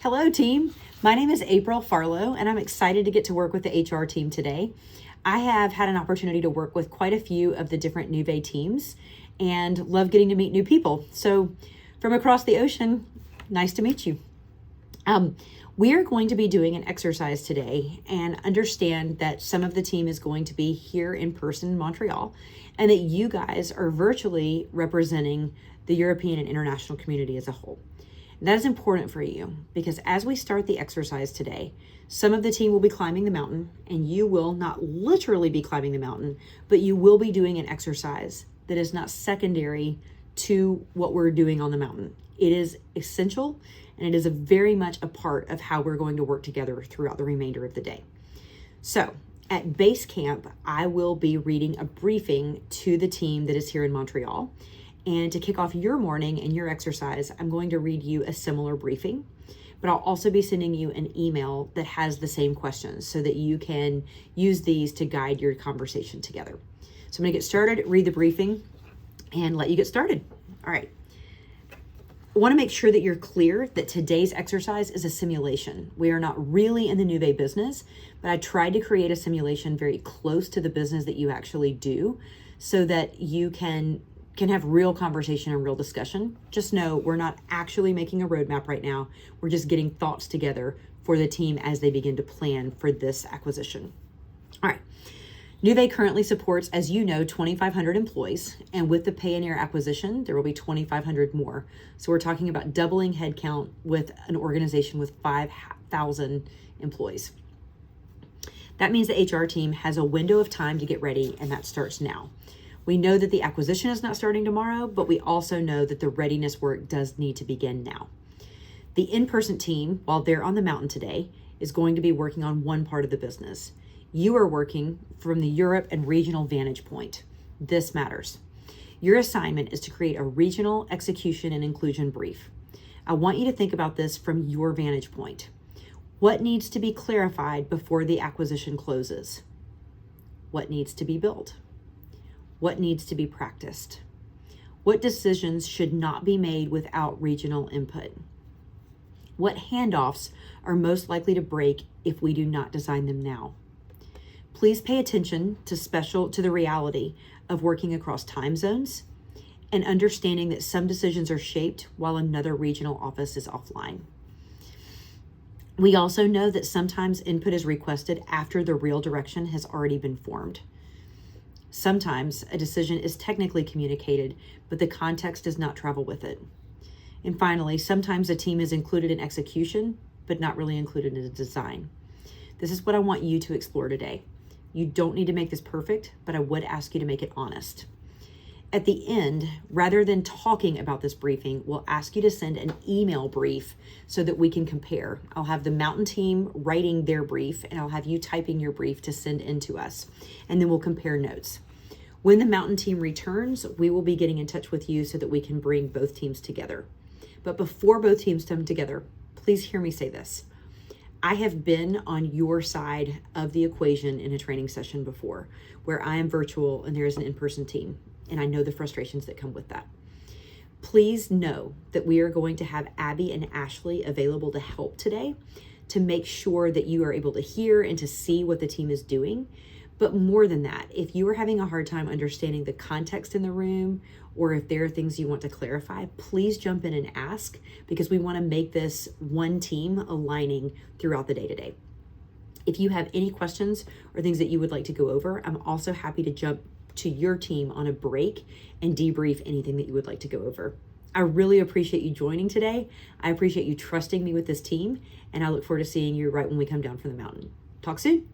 Hello, team. My name is April Farlow, and I'm excited to get to work with the HR team today. I have had an opportunity to work with quite a few of the different Nuvei teams and love getting to meet new people. So from across the ocean, nice to meet you. We are going to be doing an exercise today and understand that some of the team is going to be here in person in Montreal and that you guys are virtually representing the European and international community as a whole. And that is important for you because as we start the exercise today, some of the team will be climbing the mountain and you will not literally be climbing the mountain, but you will be doing an exercise that is not secondary to what we're doing on the mountain. It is essential and it is very much a part of how we're going to work together throughout the remainder of the day. So at base camp, I will be reading a briefing to the team that is here in Montreal. And to kick off your morning and your exercise, I'm going to read you a similar briefing, but I'll also be sending you an email that has the same questions so that you can use these to guide your conversation together. So I'm gonna get started, read the briefing, and let you get started. All right. I want to make sure that you're clear that today's exercise is a simulation. We are not really in the Nuvei business, but I tried to create a simulation very close to the business that you actually do so that you can have real conversation and real discussion. Just know we're not actually making a roadmap right now. We're just getting thoughts together for the team as they begin to plan for this acquisition. All right. Nuvei currently supports, as you know, 2,500 employees, and with the Payoneer acquisition, there will be 2,500 more. So we're talking about doubling headcount with an organization with 5,000 employees. That means the HR team has a window of time to get ready, and that starts now. We know that the acquisition is not starting tomorrow, but we also know that the readiness work does need to begin now. The in-person team, while they're on the mountain today, is going to be working on one part of the business. You are working from the Europe and regional vantage point. This matters. Your assignment is to create a regional execution and inclusion brief. I want you to think about this from your vantage point. What needs to be clarified before the acquisition closes? What needs to be built? What needs to be practiced? What decisions should not be made without regional input? What handoffs are most likely to break if we do not design them now? Please pay attention to the reality of working across time zones and understanding that some decisions are shaped while another regional office is offline. We also know that sometimes input is requested after the real direction has already been formed. Sometimes a decision is technically communicated, but the context does not travel with it. And finally, sometimes a team is included in execution, but not really included in the design. This is what I want you to explore today. You don't need to make this perfect, but I would ask you to make it honest. At the end, rather than talking about this briefing, we'll ask you to send an email brief so that we can compare. I'll have the mountain team writing their brief and I'll have you typing your brief to send in to us. And then we'll compare notes. When the mountain team returns, we will be getting in touch with you so that we can bring both teams together. But before both teams come together, please hear me say this. I have been on your side of the equation in a training session before, where I am virtual and there is an in-person team, and I know the frustrations that come with that. Please know that we are going to have Abby and Ashley available to help today to make sure that you are able to hear and to see what the team is doing. But more than that, if you are having a hard time understanding the context in the room, or if there are things you want to clarify, please jump in and ask, because we want to make this one team aligning throughout the day-to-day. If you have any questions or things that you would like to go over, I'm also happy to jump to your team on a break and debrief anything that you would like to go over. I really appreciate you joining today. I appreciate you trusting me with this team, and I look forward to seeing you right when we come down from the mountain. Talk soon.